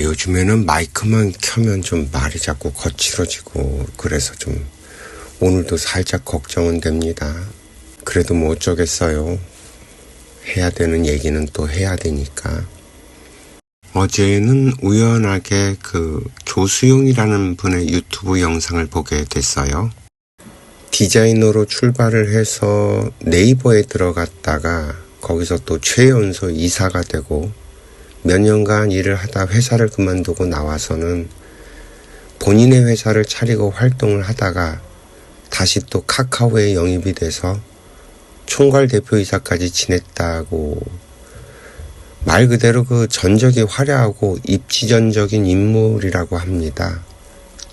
요즘에는 마이크만 켜면 좀 말이 자꾸 거칠어지고 그래서 좀 오늘도 살짝 걱정은 됩니다. 그래도 뭐 어쩌겠어요. 해야 되는 얘기는 또 해야 되니까. 어제는 우연하게 조수용이라는 분의 유튜브 영상을 보게 됐어요. 디자이너로 출발을 해서 네이버에 들어갔다가 거기서 또 최연소 이사가 되고 몇 년간 일을 하다 회사를 그만두고 나와서는 본인의 회사를 차리고 활동을 하다가 다시 또 카카오에 영입이 돼서 총괄 대표이사까지 지냈다고 말 그대로 그 전적이 화려하고 입지전적인 인물이라고 합니다.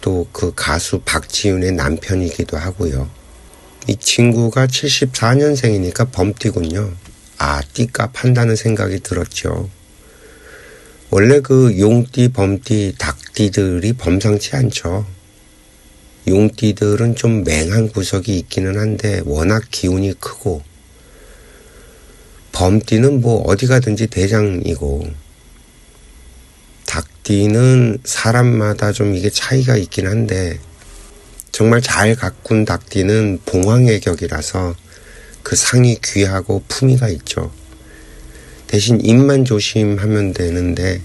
또 그 가수 박지윤의 남편이기도 하고요. 이 친구가 74년생이니까 범띠군요. 띠값 한다는 생각이 들었죠. 원래 그 용띠, 범띠, 닭띠들이 범상치 않죠. 용띠들은 좀 맹한 구석이 있기는 한데 워낙 기운이 크고, 범띠는 뭐 어디 가든지 대장이고, 닭띠는 사람마다 좀 이게 차이가 있긴 한데 정말 잘 가꾼 닭띠는 봉황의 격이라서 그 상이 귀하고 품위가 있죠. 대신 입만 조심하면 되는데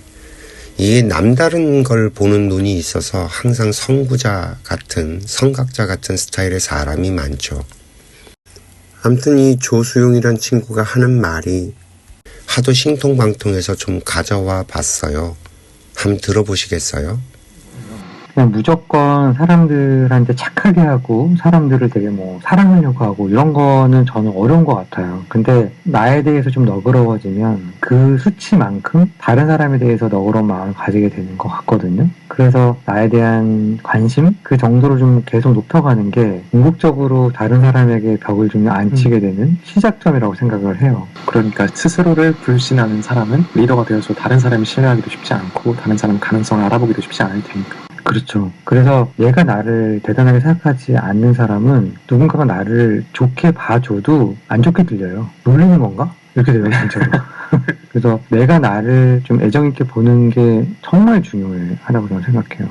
이게 남다른 걸 보는 눈이 있어서 항상 성구자 같은, 성각자 같은 스타일의 사람이 많죠. 아무튼 이 조수용이란 친구가 하는 말이 하도 신통방통해서 좀 가져와 봤어요. 한번 들어보시겠어요? 그냥 무조건 사람들한테 착하게 하고 사람들을 되게 사랑하려고 하고 이런 거는 저는 어려운 것 같아요. 근데 나에 대해서 좀 너그러워지면 그 수치만큼 다른 사람에 대해서 너그러운 마음을 가지게 되는 것 같거든요. 그래서 나에 대한 관심? 그 정도로 좀 계속 높여가는 게 궁극적으로 다른 사람에게 벽을 좀 안 치게 되는 시작점이라고 생각을 해요. 그러니까 스스로를 불신하는 사람은 리더가 되어서 다른 사람을 신뢰하기도 쉽지 않고 다른 사람 가능성을 알아보기도 쉽지 않을 테니까. 그렇죠. 그래서 얘가 나를 대단하게 생각하지 않는 사람은 누군가가 나를 좋게 봐줘도 안 좋게 들려요. 놀리는 건가? 이렇게 돼요, 진짜로. 그래서 내가 나를 좀 애정있게 보는 게 정말 중요하다고 저는 생각해요.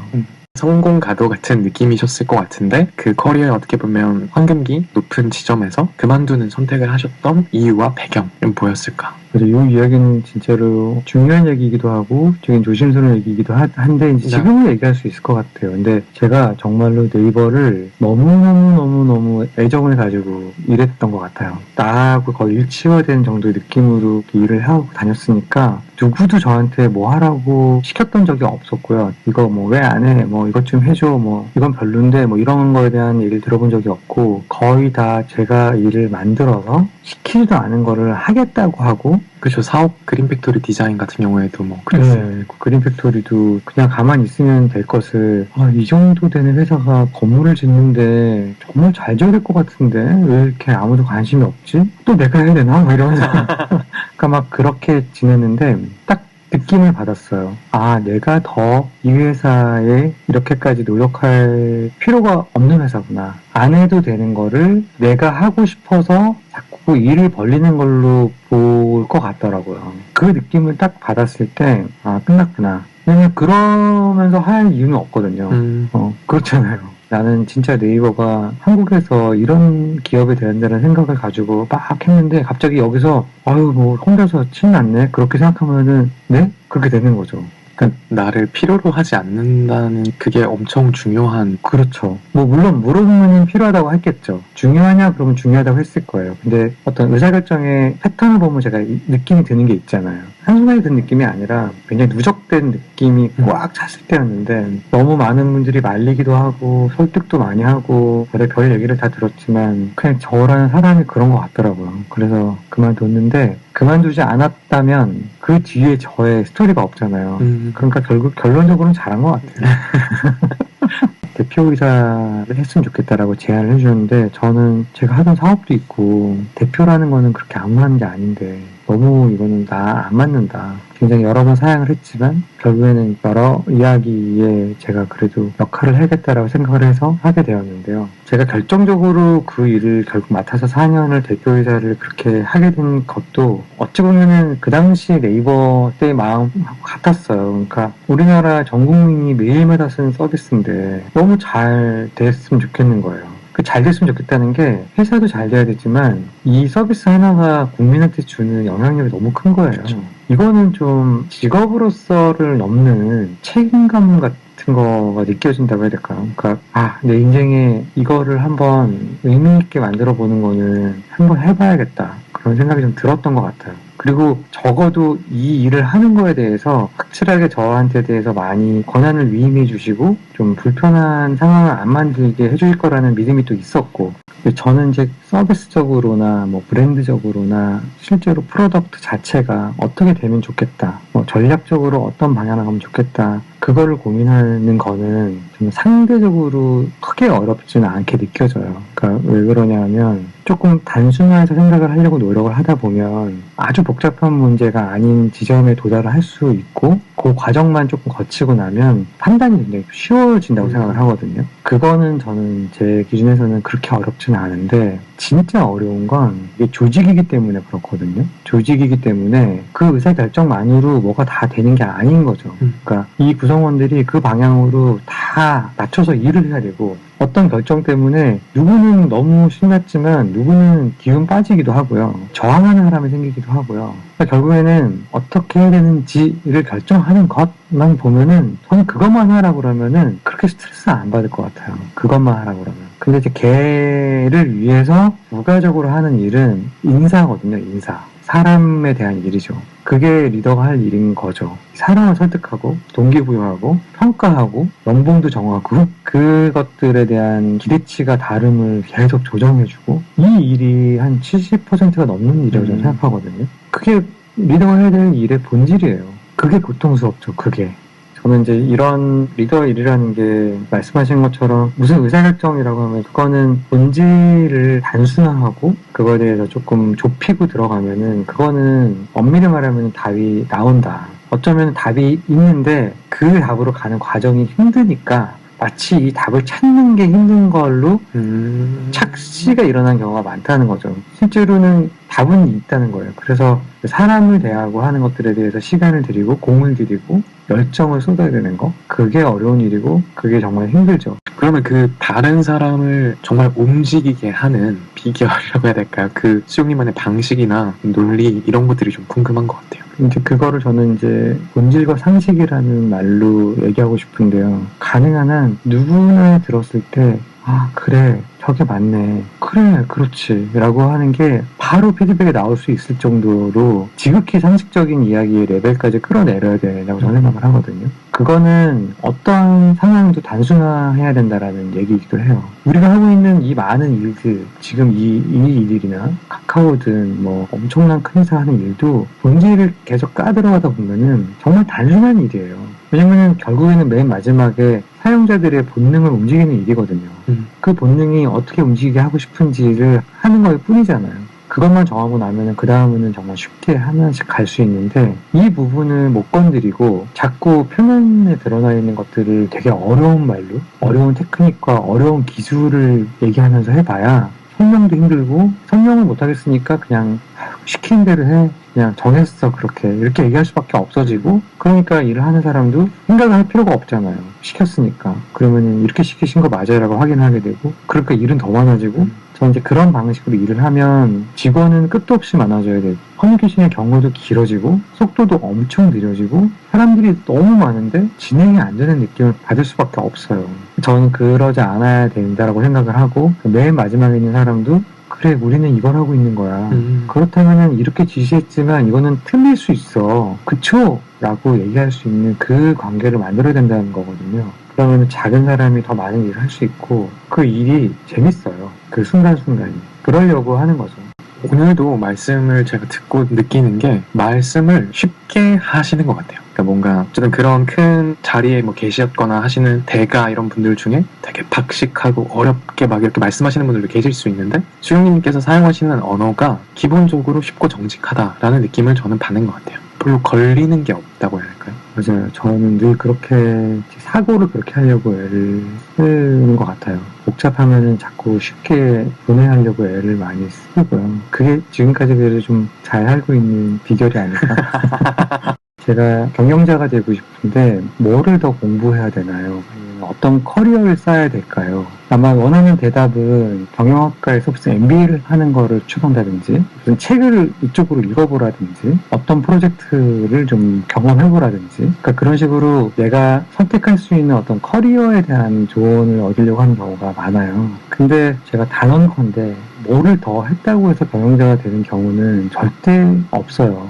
성공 가도 같은 느낌이셨을 것 같은데 그 커리어에 어떻게 보면 황금기 높은 지점에서 그만두는 선택을 하셨던 이유와 배경은 뭐였을까? 그래서 이 이야기는 진짜로 중요한 얘기이기도 하고 되게 조심스러운 얘기이기도 한데 이제 지금은 얘기할 수 있을 것 같아요. 근데 제가 정말로 네이버를 너무 애정을 가지고 일했던 것 같아요. 나하고 거의 일치화된 정도의 느낌으로 일을 하고 다녔으니까 누구도 저한테 뭐 하라고 시켰던 적이 없었고요. 이거 왜 안 해? 이것 좀 해줘. 이건 별론데 이런 거에 대한 얘기를 들어본 적이 없고 거의 다 제가 일을 만들어서 시키지도 않은 거를 하겠다고 하고 그렇죠. 사업 그린팩토리 디자인 같은 경우에도 그랬어요. 네, 그린팩토리도 그냥 가만히 있으면 될 것을 이 정도 되는 회사가 건물을 짓는데 정말 잘 지어야 될 것 같은데 왜 이렇게 아무도 관심이 없지? 또 내가 해야 되나? 이러면서 그러니까 그렇게 지냈는데 딱 느낌을 받았어요. 내가 더 이 회사에 이렇게까지 노력할 필요가 없는 회사구나. 안 해도 되는 거를 내가 하고 싶어서 자꾸 일을 벌리는 걸로 볼 것 같더라고요. 그 느낌을 딱 받았을 때 끝났구나. 왜냐면 그러면서 할 이유는 없거든요. 그렇잖아요. 나는 진짜 네이버가 한국에서 이런 기업이 된다는 생각을 가지고 막 했는데 갑자기 여기서 혼자서 친났네? 그렇게 생각하면은 네? 그렇게 되는 거죠. 그러니까 나를 필요로 하지 않는다는 그게 엄청 중요한. 그렇죠. 물론 물어보면 필요하다고 했겠죠. 중요하냐? 그러면 중요하다고 했을 거예요. 근데 어떤 의사결정의 패턴을 보면 제가 느낌이 드는 게 있잖아요. 한순간에 든 느낌이 아니라 굉장히 누적된 느낌이 꽉 찼을 때였는데 너무 많은 분들이 말리기도 하고 설득도 많이 하고 별 얘기를 다 들었지만 그냥 저라는 사람이 그런 것 같더라고요. 그래서 그만뒀는데 그만두지 않았다면 그 뒤에 저의 스토리가 없잖아요. 그러니까 결국 결론적으로는 잘한 것 같아요. 대표이사를 했으면 좋겠다라고 제안을 해주는데 저는 제가 하던 사업도 있고 대표라는 거는 그렇게 아무나 하는 게 아닌데 너무 이거는 나 안 맞는다. 굉장히 여러 번 사양을 했지만 결국에는 여러 이야기에 제가 그래도 역할을 해야겠다라고 생각을 해서 하게 되었는데요. 제가 결정적으로 그 일을 결국 맡아서 4년을 대표이사를 그렇게 하게 된 것도 어찌 보면은 그 당시 네이버 때의 마음하고 같았어요. 그러니까 우리나라 전 국민이 매일마다 쓰는 서비스인데 너무 잘 됐으면 좋겠는 거예요. 잘 됐으면 좋겠다는 게 회사도 잘 돼야 되지만 이 서비스 하나가 국민한테 주는 영향력이 너무 큰 거예요. 그렇죠. 이거는 좀 직업으로서를 넘는 책임감 같은 거가 느껴진다고 해야 될까요? 그러니까 내 인생에 이거를 한번 의미 있게 만들어 보는 거는 한번 해봐야겠다 그런 생각이 좀 들었던 것 같아요. 그리고 적어도 이 일을 하는 거에 대해서 확실하게 저한테 대해서 많이 권한을 위임해 주시고 좀 불편한 상황을 안 만들게 해줄 거라는 믿음이 또 있었고, 저는 이제 서비스적으로나 뭐 브랜드적으로나 실제로 프로덕트 자체가 어떻게 되면 좋겠다, 뭐 전략적으로 어떤 방향을 가면 좋겠다, 그거를 고민하는 거는 좀 상대적으로 크게 어렵지는 않게 느껴져요. 그러니까 왜 그러냐면 조금 단순화해서 생각을 하려고 노력을 하다 보면 아주 복잡한 문제가 아닌 지점에 도달을 할 수 있고, 그 과정만 조금 거치고 나면 판단이 굉장히 쉬워진다고 생각을 하거든요. 그거는 저는 제 기준에서는 그렇게 어렵지는 않은데, 진짜 어려운 건 이게 조직이기 때문에 그렇거든요. 조직이기 때문에 그 의사결정만으로 뭐가 다 되는 게 아닌 거죠. 그러니까 이 구성원들이 그 방향으로 다 맞춰서 일을 해야 되고, 어떤 결정 때문에 누구는 너무 신났지만 누구는 기운 빠지기도 하고요. 저항하는 사람이 생기기도 하고요. 그러니까 결국에는 어떻게 해야 되는지를 결정하는 것만 보면은 저는 그것만 하라고 그러면은 그렇게 스트레스 안 받을 것 같아요. 그것만 하라고 그러면. 근데 이제 개를 위해서 부가적으로 하는 일은 인사거든요. 인사. 사람에 대한 일이죠. 그게 리더가 할 일인 거죠. 사람을 설득하고 동기부여하고 평가하고 연봉도 정하고 그것들에 대한 기대치가 다름을 계속 조정해주고, 이 일이 한 70%가 넘는 일이라고 저는 생각하거든요. 그게 리더가 해야 될 일의 본질이에요. 그게 고통스럽죠. 그게. 저는 이제 이런 리더 일이라는 게 말씀하신 것처럼 무슨 의사결정이라고 하면 그거는 본질을 단순화하고 그거에 대해서 조금 좁히고 들어가면은 그거는 엄밀히 말하면 답이 나온다. 어쩌면 답이 있는데 그 답으로 가는 과정이 힘드니까 마치 이 답을 찾는 게 힘든 걸로 착시가 일어나는 경우가 많다는 거죠. 실제로는 답은 있다는 거예요. 그래서 사람을 대하고 하는 것들에 대해서 시간을 들이고 공을 들이고 열정을 쏟아야 되는 거, 그게 어려운 일이고 그게 정말 힘들죠. 그러면 그 다른 사람을 정말 움직이게 하는 비결이라고 해야 될까요? 그 수용님만의 방식이나 논리 이런 것들이 좀 궁금한 것 같아요. 이제 그거를 저는 이제 본질과 상식이라는 말로 얘기하고 싶은데요. 가능한 한 누구나 들었을 때 그래, 저게 맞네, 그래, 그렇지 라고 하는 게 바로 피드백이 나올 수 있을 정도로 지극히 상식적인 이야기의 레벨까지 끌어내려야 된다고 저는 생각을 하거든요. 그거는 어떤 상황도 단순화해야 된다라는 얘기이기도 해요. 우리가 하고 있는 이 많은 일들, 지금 이 일이나 카카오든 뭐 엄청난 큰 회사 하는 일도 본질을 계속 까들어가다 보면은 정말 단순한 일이에요. 왜냐면은 결국에는 맨 마지막에 사용자들의 본능을 움직이는 일이거든요. 그 본능이 어떻게 움직이게 하고 싶은지를 하는 걸 뿐이잖아요. 그것만 정하고 나면은 그 다음에는 정말 쉽게 하나씩 갈 수 있는데, 이 부분을 못 건드리고 자꾸 표면에 드러나 있는 것들을 되게 어려운 말로, 어려운 테크닉과 어려운 기술을 얘기하면서 해봐야 설명도 힘들고, 설명을 못하겠으니까 그냥 시키는 대로 해, 그냥 정했어, 그렇게 이렇게 얘기할 수밖에 없어지고, 그러니까 일을 하는 사람도 생각을 할 필요가 없잖아요. 시켰으니까. 그러면은 이렇게 시키신 거 맞아요 라고 확인하게 되고, 그러니까 일은 더 많아지고, 저는 이제 그런 방식으로 일을 하면 직원은 끝도 없이 많아져야 되고, 커뮤니케이션의 경로도 길어지고, 속도도 엄청 느려지고, 사람들이 너무 많은데 진행이 안 되는 느낌을 받을 수밖에 없어요. 저는 그러지 않아야 된다라고 생각을 하고, 맨 마지막에 있는 사람도 그래, 우리는 이걸 하고 있는 거야. 그렇다면은 이렇게 지시했지만 이거는 틀릴 수 있어. 그쵸? 라고 얘기할 수 있는 그 관계를 만들어야 된다는 거거든요. 그러면 작은 사람이 더 많은 일을 할 수 있고, 그 일이 재밌어요. 그 순간순간이. 그러려고 하는 거죠. 오늘도 말씀을 제가 듣고 느끼는 게 말씀을 쉽게 하시는 것 같아요. 그러니까 뭔가 어쨌든 그런 큰 자리에 뭐 계셨거나 하시는 대가 이런 분들 중에 되게 박식하고 어렵게 막 이렇게 말씀하시는 분들도 계실 수 있는데, 수용님께서 사용하시는 언어가 기본적으로 쉽고 정직하다라는 느낌을 저는 받는 것 같아요. 별로 걸리는 게 없다고 해야 할까요? 맞아요. 저는 늘 그렇게 사고를 그렇게 하려고 애를 쓰는 것 같아요. 복잡하면은 자꾸 쉽게 분해하려고 애를 많이 쓰고요. 그게 지금까지 그래도 좀 잘 살고 있는 비결이 아닐까. 제가 경영자가 되고 싶은데 뭐를 더 공부해야 되나요? 어떤 커리어를 쌓아야 될까요? 아마 원하는 대답은 경영학과에서 무슨 MBA를 하는 거를 추천한다든지 무슨 책을 이쪽으로 읽어보라든지 어떤 프로젝트를 좀 경험해보라든지 그러니까 그런 식으로 내가 선택할 수 있는 어떤 커리어에 대한 조언을 얻으려고 하는 경우가 많아요. 근데 제가 단언컨대 뭐를 더 했다고 해서 경영자가 되는 경우는 절대 없어요.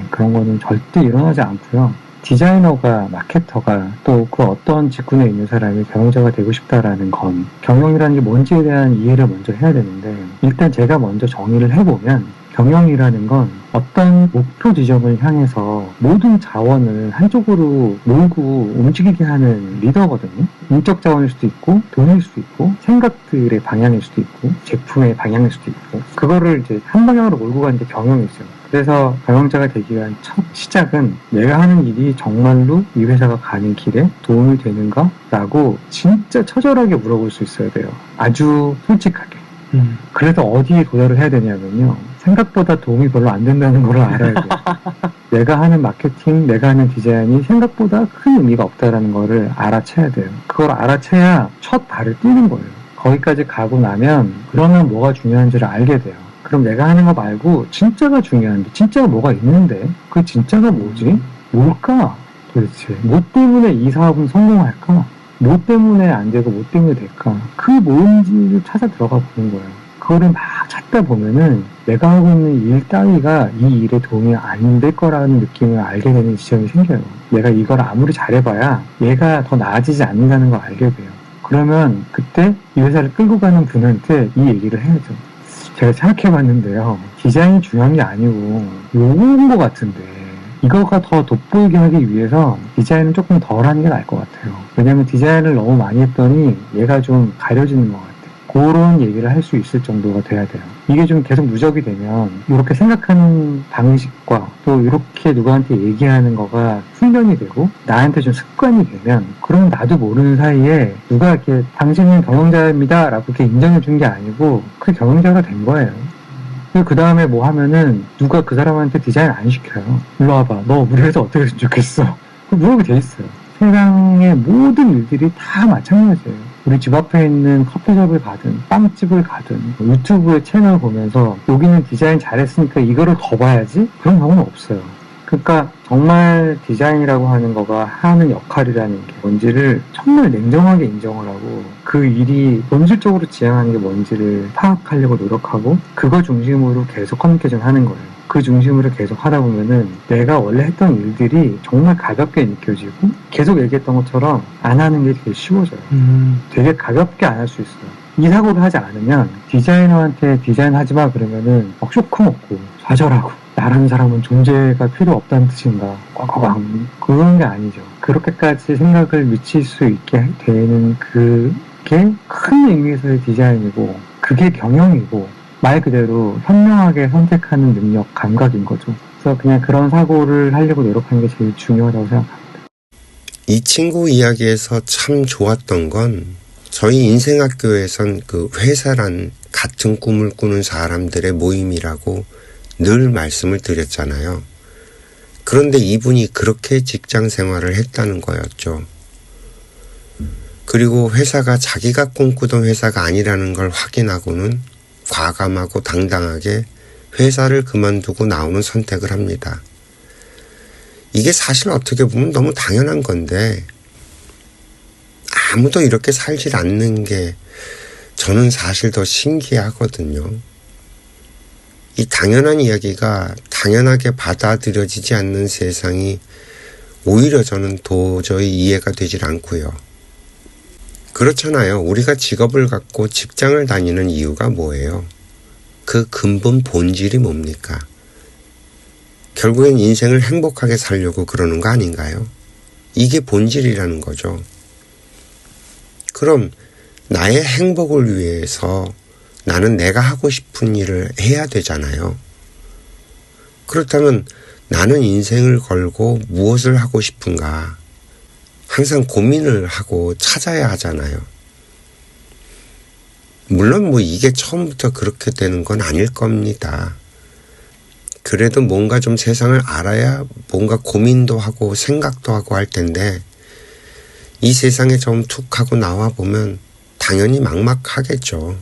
그런 거는 절대 일어나지 않고요. 디자이너가, 마케터가 또 그 어떤 직군에 있는 사람이 경영자가 되고 싶다라는 건 경영이라는 게 뭔지에 대한 이해를 먼저 해야 되는데 일단 제가 먼저 정의를 해보면 경영이라는 건 어떤 목표 지점을 향해서 모든 자원을 한쪽으로 몰고 움직이게 하는 리더거든요. 인적 자원일 수도 있고 돈일 수도 있고 생각들의 방향일 수도 있고 제품의 방향일 수도 있고 그거를 이제 한 방향으로 몰고 가는 게 경영이죠. 그래서 경영자가 되기 위한 첫 시작은 내가 하는 일이 정말로 이 회사가 가는 길에 도움이 되는가? 라고 진짜 처절하게 물어볼 수 있어야 돼요. 아주 솔직하게. 그래서 어디에 도달을 해야 되냐면요. 생각보다 도움이 별로 안 된다는 걸 알아야 돼요. 내가 하는 마케팅, 내가 하는 디자인이 생각보다 큰 의미가 없다는 거를 알아채야 돼요. 그걸 알아채야 첫 발을 띄는 거예요. 거기까지 가고 나면 그러면 뭐가 중요한지를 알게 돼요. 그럼 내가 하는 거 말고 진짜가 중요한데 진짜가 뭐가 있는데 그 진짜가 뭐지? 뭘까? 도대체 뭐 때문에 이 사업은 성공할까? 뭐 때문에 안 되고 뭐 때문에 될까? 그 뭔지를 찾아 들어가 보는 거예요. 그거를 막 찾다 보면은 내가 하고 있는 일 따위가 이 일에 도움이 안 될 거라는 느낌을 알게 되는 지점이 생겨요. 내가 이걸 아무리 잘해봐야 얘가 더 나아지지 않는다는 걸 알게 돼요. 그러면 그때 이 회사를 끌고 가는 분한테 이 얘기를 해야죠. 제가 생각해봤는데요. 디자인이 중요한 게 아니고 요거인 것 같은데 이거가 더 돋보이게 하기 위해서 디자인은 조금 덜 하는 게 나을 것 같아요. 왜냐면 디자인을 너무 많이 했더니 얘가 좀 가려지는 것 같아요. 그런 얘기를 할 수 있을 정도가 돼야 돼요. 이게 좀 계속 누적이 되면 이렇게 생각하는 방식과 또 이렇게 누구한테 얘기하는 거가 훈련이 되고 나한테 좀 습관이 되면 그러면 나도 모르는 사이에 누가 이렇게 당신은 경영자입니다 라고 이렇게 인정해 준 게 아니고 그 경영자가 된 거예요. 그 다음에 뭐 하면은 누가 그 사람한테 디자인 안 시켜요. 일로 와봐. 너 우리 회사 어떻게 했으면 좋겠어. 물어보게 돼 있어요. 세상의 모든 일들이 다 마찬가지예요. 우리 집 앞에 있는 커피숍을 가든 빵집을 가든 유튜브의 채널 보면서 여기는 디자인 잘했으니까 이거를 더 봐야지? 그런 경우는 없어요. 그러니까 정말 디자인이라고 하는 거가 하는 역할이라는 게 뭔지를 정말 냉정하게 인정을 하고 그 일이 본질적으로 지향하는 게 뭔지를 파악하려고 노력하고 그거 중심으로 계속 커뮤니케이션 하는 거예요. 그 중심으로 계속 하다 보면은 내가 원래 했던 일들이 정말 가볍게 느껴지고 계속 얘기했던 것처럼 안 하는 게 되게 쉬워져요. 되게 가볍게 안 할 수 있어요. 이 사고를 하지 않으면 디자이너한테 디자인 하지 마 그러면은 막 쇼크 먹고 좌절하고 나라는 사람은 존재가 필요 없다는 뜻인가 꽝꽝꽝 그런 게 아니죠. 그렇게까지 생각을 미칠 수 있게 되는 그게 큰 의미에서의 디자인이고 그게 경영이고 말 그대로 현명하게 선택하는 능력, 감각인 거죠. 그래서 그냥 그런 사고를 하려고 노력하는 게 제일 중요하다고 생각합니다. 이 친구 이야기에서 참 좋았던 건 저희 인생학교에선 그 회사란 같은 꿈을 꾸는 사람들의 모임이라고 늘 말씀을 드렸잖아요. 그런데 이분이 그렇게 직장 생활을 했다는 거였죠. 그리고 회사가 자기가 꿈꾸던 회사가 아니라는 걸 확인하고는 과감하고 당당하게 회사를 그만두고 나오는 선택을 합니다. 이게 사실 어떻게 보면 너무 당연한 건데 아무도 이렇게 살질 않는 게 저는 사실 더 신기하거든요. 이 당연한 이야기가 당연하게 받아들여지지 않는 세상이 오히려 저는 도저히 이해가 되질 않고요. 그렇잖아요. 우리가 직업을 갖고 직장을 다니는 이유가 뭐예요? 그 근본 본질이 뭡니까? 결국엔 인생을 행복하게 살려고 그러는 거 아닌가요? 이게 본질이라는 거죠. 그럼 나의 행복을 위해서 나는 내가 하고 싶은 일을 해야 되잖아요. 그렇다면 나는 인생을 걸고 무엇을 하고 싶은가 항상 고민을 하고 찾아야 하잖아요. 물론 뭐 이게 처음부터 그렇게 되는 건 아닐 겁니다. 그래도 뭔가 좀 세상을 알아야 뭔가 고민도 하고 생각도 하고 할 텐데 이 세상에 좀 툭 하고 나와 보면 당연히 막막하겠죠.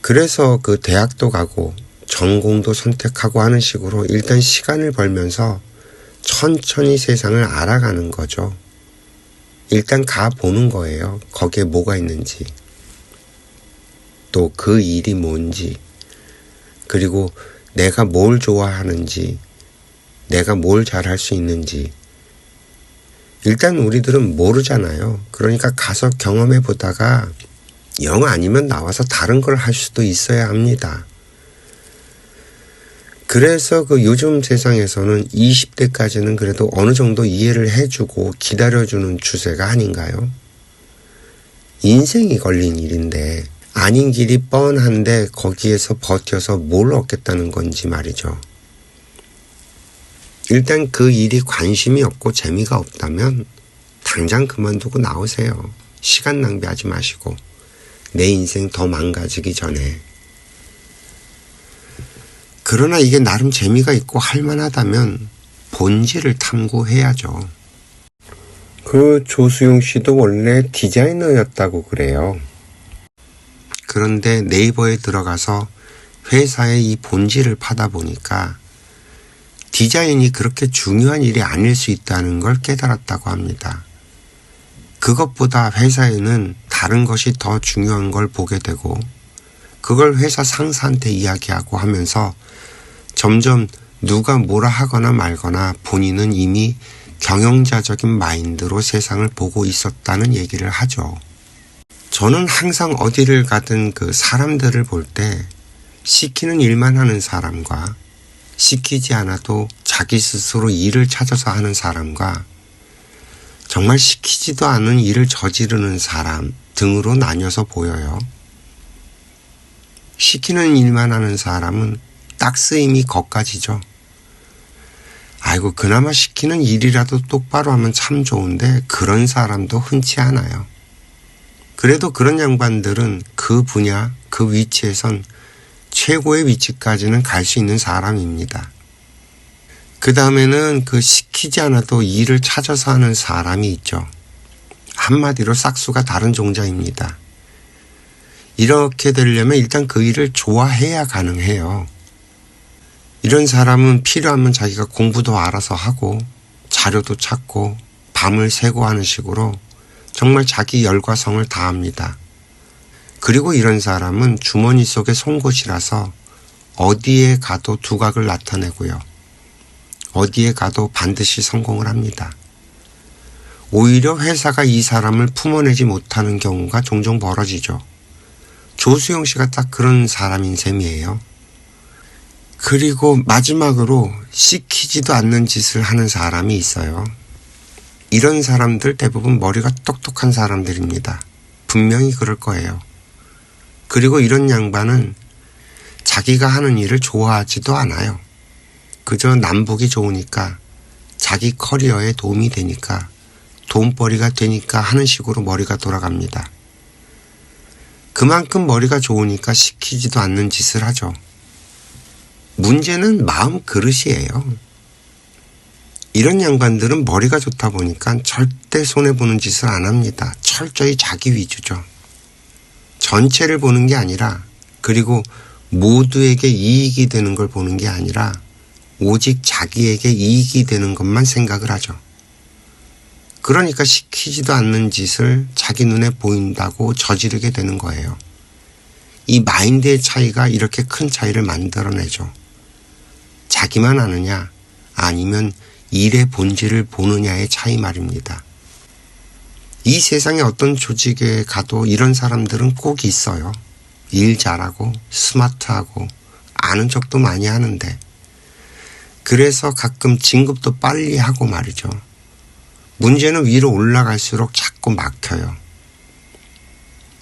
그래서 그 대학도 가고 전공도 선택하고 하는 식으로 일단 시간을 벌면서 천천히 세상을 알아가는 거죠. 일단 가보는 거예요. 거기에 뭐가 있는지. 또 그 일이 뭔지. 그리고 내가 뭘 좋아하는지. 내가 뭘 잘할 수 있는지. 일단 우리들은 모르잖아요. 그러니까 가서 경험해 보다가 영 아니면 나와서 다른 걸 할 수도 있어야 합니다. 그래서 그 요즘 세상에서는 20대까지는 그래도 어느 정도 이해를 해주고 기다려주는 추세가 아닌가요? 인생이 걸린 일인데 아닌 길이 뻔한데 거기에서 버텨서 뭘 얻겠다는 건지 말이죠. 일단 그 일이 관심이 없고 재미가 없다면 당장 그만두고 나오세요. 시간 낭비하지 마시고 내 인생 더 망가지기 전에. 그러나 이게 나름 재미가 있고 할만하다면 본질을 탐구해야죠. 그 조수용 씨도 원래 디자이너였다고 그래요. 그런데 네이버에 들어가서 회사의 이 본질을 파다 보니까 디자인이 그렇게 중요한 일이 아닐 수 있다는 걸 깨달았다고 합니다. 그것보다 회사에는 다른 것이 더 중요한 걸 보게 되고 그걸 회사 상사한테 이야기하고 하면서 점점 누가 뭐라 하거나 말거나 본인은 이미 경영자적인 마인드로 세상을 보고 있었다는 얘기를 하죠. 저는 항상 어디를 가든 그 사람들을 볼 때 시키는 일만 하는 사람과 시키지 않아도 자기 스스로 일을 찾아서 하는 사람과 정말 시키지도 않은 일을 저지르는 사람 등으로 나뉘어서 보여요. 시키는 일만 하는 사람은 딱 쓰임이 거까지죠. 아이고 그나마 시키는 일이라도 똑바로 하면 참 좋은데 그런 사람도 흔치 않아요. 그래도 그런 양반들은 그 분야, 그 위치에선 최고의 위치까지는 갈 수 있는 사람입니다. 그 다음에는 그 시키지 않아도 일을 찾아서 하는 사람이 있죠. 한마디로 싹수가 다른 종자입니다. 이렇게 되려면 일단 그 일을 좋아해야 가능해요. 이런 사람은 필요하면 자기가 공부도 알아서 하고 자료도 찾고 밤을 새고 하는 식으로 정말 자기 열과 성을 다합니다. 그리고 이런 사람은 주머니 속에 송곳이라서 어디에 가도 두각을 나타내고요. 어디에 가도 반드시 성공을 합니다. 오히려 회사가 이 사람을 품어내지 못하는 경우가 종종 벌어지죠. 조수영 씨가 딱 그런 사람인 셈이에요. 그리고 마지막으로 시키지도 않는 짓을 하는 사람이 있어요. 이런 사람들 대부분 머리가 똑똑한 사람들입니다. 분명히 그럴 거예요. 그리고 이런 양반은 자기가 하는 일을 좋아하지도 않아요. 그저 남북이 좋으니까 자기 커리어에 도움이 되니까 돈벌이가 되니까 하는 식으로 머리가 돌아갑니다. 그만큼 머리가 좋으니까 시키지도 않는 짓을 하죠. 문제는 마음 그릇이에요. 이런 양반들은 머리가 좋다 보니까 절대 손해보는 짓을 안 합니다. 철저히 자기 위주죠. 전체를 보는 게 아니라 그리고 모두에게 이익이 되는 걸 보는 게 아니라 오직 자기에게 이익이 되는 것만 생각을 하죠. 그러니까 시키지도 않는 짓을 자기 눈에 보인다고 저지르게 되는 거예요. 이 마인드의 차이가 이렇게 큰 차이를 만들어내죠. 자기만 아느냐 아니면 일의 본질을 보느냐의 차이 말입니다. 이 세상에 어떤 조직에 가도 이런 사람들은 꼭 있어요. 일 잘하고 스마트하고 아는 척도 많이 하는데 그래서 가끔 진급도 빨리 하고 말이죠. 문제는 위로 올라갈수록 자꾸 막혀요.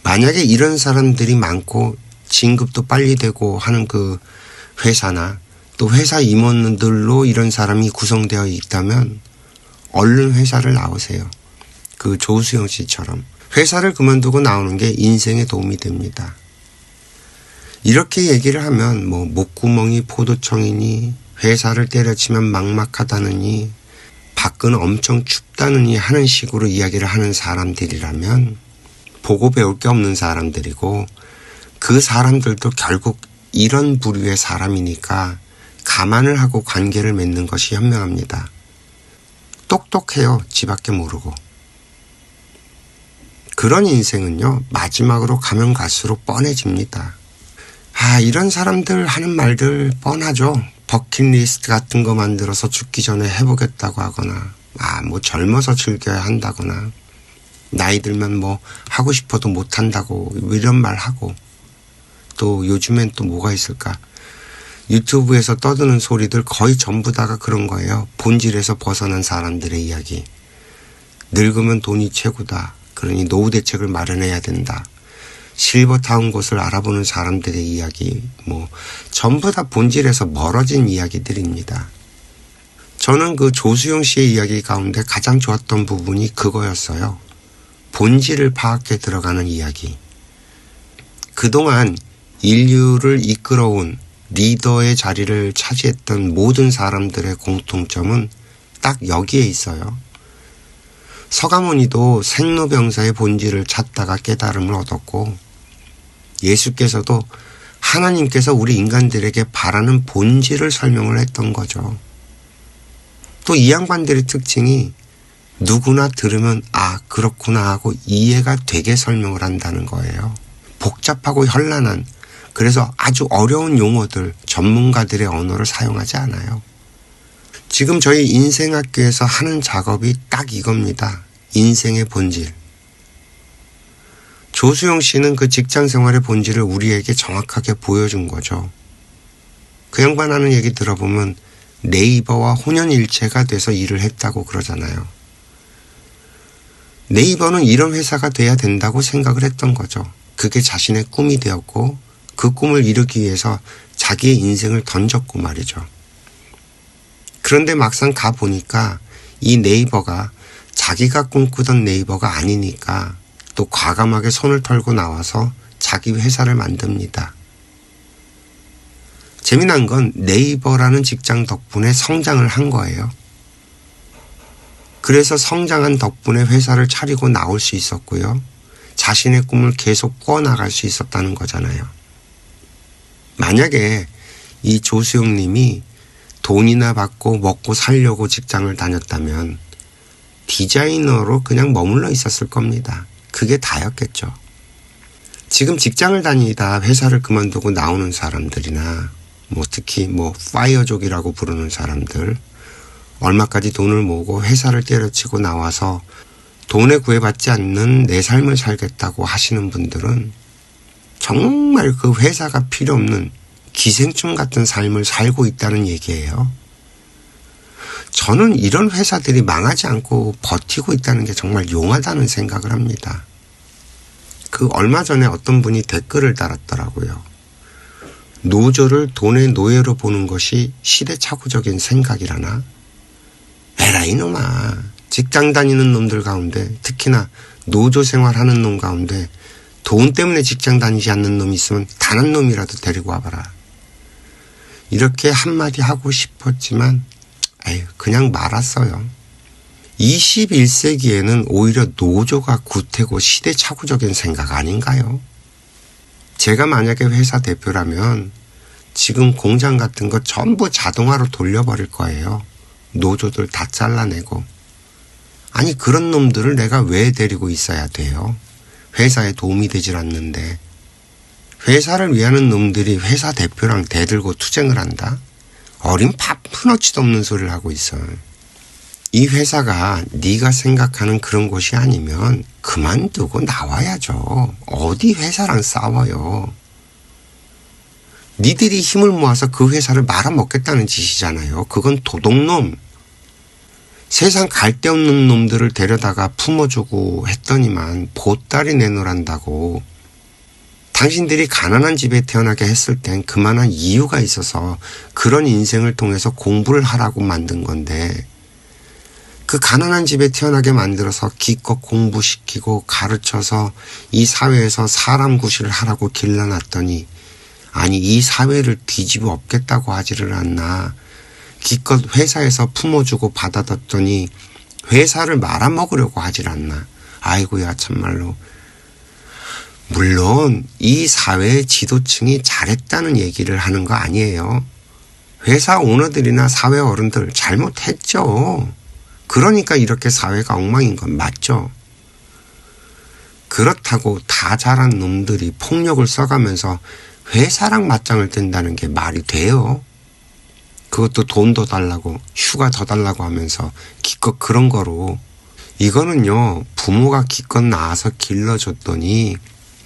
만약에 이런 사람들이 많고 진급도 빨리 되고 하는 그 회사나 또 회사 임원들로 이런 사람이 구성되어 있다면 얼른 회사를 나오세요. 그 조수영 씨처럼. 회사를 그만두고 나오는 게 인생에 도움이 됩니다. 이렇게 얘기를 하면 뭐 목구멍이 포도청이니 회사를 때려치면 막막하다느니 밖은 엄청 춥다느니 하는 식으로 이야기를 하는 사람들이라면 보고 배울 게 없는 사람들이고 그 사람들도 결국 이런 부류의 사람이니까 감안을 하고 관계를 맺는 것이 현명합니다. 똑똑해요. 지밖에 모르고. 그런 인생은요. 마지막으로 가면 갈수록 뻔해집니다. 이런 사람들 하는 말들 뻔하죠. 버킷리스트 같은 거 만들어서 죽기 전에 해보겠다고 하거나 뭐 젊어서 즐겨야 한다거나 나이 들면 뭐 하고 싶어도 못한다고 이런 말 하고 또 요즘엔 또 뭐가 있을까. 유튜브에서 떠드는 소리들 거의 전부 다가 그런 거예요. 본질에서 벗어난 사람들의 이야기. 늙으면 돈이 최고다. 그러니 노후 대책을 마련해야 된다. 실버타운 곳을 알아보는 사람들의 이야기, 뭐 전부 다 본질에서 멀어진 이야기들입니다. 저는 그 조수영 씨의 이야기 가운데 가장 좋았던 부분이 그거였어요. 본질을 파악해 들어가는 이야기. 그동안 인류를 이끌어온 리더의 자리를 차지했던 모든 사람들의 공통점은 딱 여기에 있어요. 서가모니도 생로병사의 본질을 찾다가 깨달음을 얻었고 예수께서도 하나님께서 우리 인간들에게 바라는 본질을 설명을 했던 거죠. 또 이 양반들의 특징이 누구나 들으면 그렇구나 하고 이해가 되게 설명을 한다는 거예요. 복잡하고 현란한 그래서 아주 어려운 용어들, 전문가들의 언어를 사용하지 않아요. 지금 저희 인생학교에서 하는 작업이 딱 이겁니다. 인생의 본질. 조수영 씨는 그 직장 생활의 본질을 우리에게 정확하게 보여준 거죠. 그 양반 하는 얘기 들어보면 네이버와 혼연일체가 돼서 일을 했다고 그러잖아요. 네이버는 이런 회사가 돼야 된다고 생각을 했던 거죠. 그게 자신의 꿈이 되었고 그 꿈을 이루기 위해서 자기의 인생을 던졌고 말이죠. 그런데 막상 가보니까 이 네이버가 자기가 꿈꾸던 네이버가 아니니까 또 과감하게 손을 털고 나와서 자기 회사를 만듭니다. 재미난 건 네이버라는 직장 덕분에 성장을 한 거예요. 그래서 성장한 덕분에 회사를 차리고 나올 수 있었고요. 자신의 꿈을 계속 꾸어나갈 수 있었다는 거잖아요. 만약에 이 조수영 님이 돈이나 받고 먹고 살려고 직장을 다녔다면 디자이너로 그냥 머물러 있었을 겁니다. 그게 다였겠죠. 지금 직장을 다니다 회사를 그만두고 나오는 사람들이나 특히 파이어족이라고 부르는 사람들, 얼마까지 돈을 모으고 회사를 때려치고 나와서 돈에 구애받지 않는 내 삶을 살겠다고 하시는 분들은 정말 그 회사가 필요 없는 기생충 같은 삶을 살고 있다는 얘기예요. 저는 이런 회사들이 망하지 않고 버티고 있다는 게 정말 용하다는 생각을 합니다. 그 얼마 전에 어떤 분이 댓글을 달았더라고요. 노조를 돈의 노예로 보는 것이 시대착오적인 생각이라나? 에라 이놈아. 직장 다니는 놈들 가운데 특히나 노조 생활하는 놈 가운데 돈 때문에 직장 다니지 않는 놈이 있으면 단 한 놈이라도 데리고 와봐라. 이렇게 한마디 하고 싶었지만 그냥 말았어요. 21세기에는 오히려 노조가 구태고 시대착오적인 생각 아닌가요? 제가 만약에 회사 대표라면 지금 공장 같은 거 전부 자동화로 돌려버릴 거예요. 노조들 다 잘라내고. 아니 그런 놈들을 내가 왜 데리고 있어야 돼요? 회사에 도움이 되질 않는데. 회사를 위하는 놈들이 회사 대표랑 대들고 투쟁을 한다? 어린 파푸너치도 없는 소리를 하고 있어. 이 회사가 네가 생각하는 그런 곳이 아니면 그만두고 나와야죠. 어디 회사랑 싸워요. 니들이 힘을 모아서 그 회사를 말아먹겠다는 짓이잖아요. 그건 도둑놈. 세상 갈데없는 놈들을 데려다가 품어주고 했더니만 보따리 내놓으란다고. 당신들이 가난한 집에 태어나게 했을 땐 그만한 이유가 있어서 그런 인생을 통해서 공부를 하라고 만든 건데 그 가난한 집에 태어나게 만들어서 기껏 공부시키고 가르쳐서 이 사회에서 사람 구실을 하라고 길러놨더니 아니 이 사회를 뒤집어 엎겠다고 하지를 않나. 기껏 회사에서 품어주고 받아뒀더니 회사를 말아먹으려고 하질 않나. 아이고야 참말로. 물론 이 사회의 지도층이 잘했다는 얘기를 하는 거 아니에요. 회사 오너들이나 사회 어른들 잘못했죠. 그러니까 이렇게 사회가 엉망인 건 맞죠. 그렇다고 다 잘한 놈들이 폭력을 써가면서 회사랑 맞짱을 뜬다는 게 말이 돼요? 그것도 돈 더 달라고 휴가 더 달라고 하면서 기껏 그런 거로. 이거는요 부모가 기껏 낳아서 길러줬더니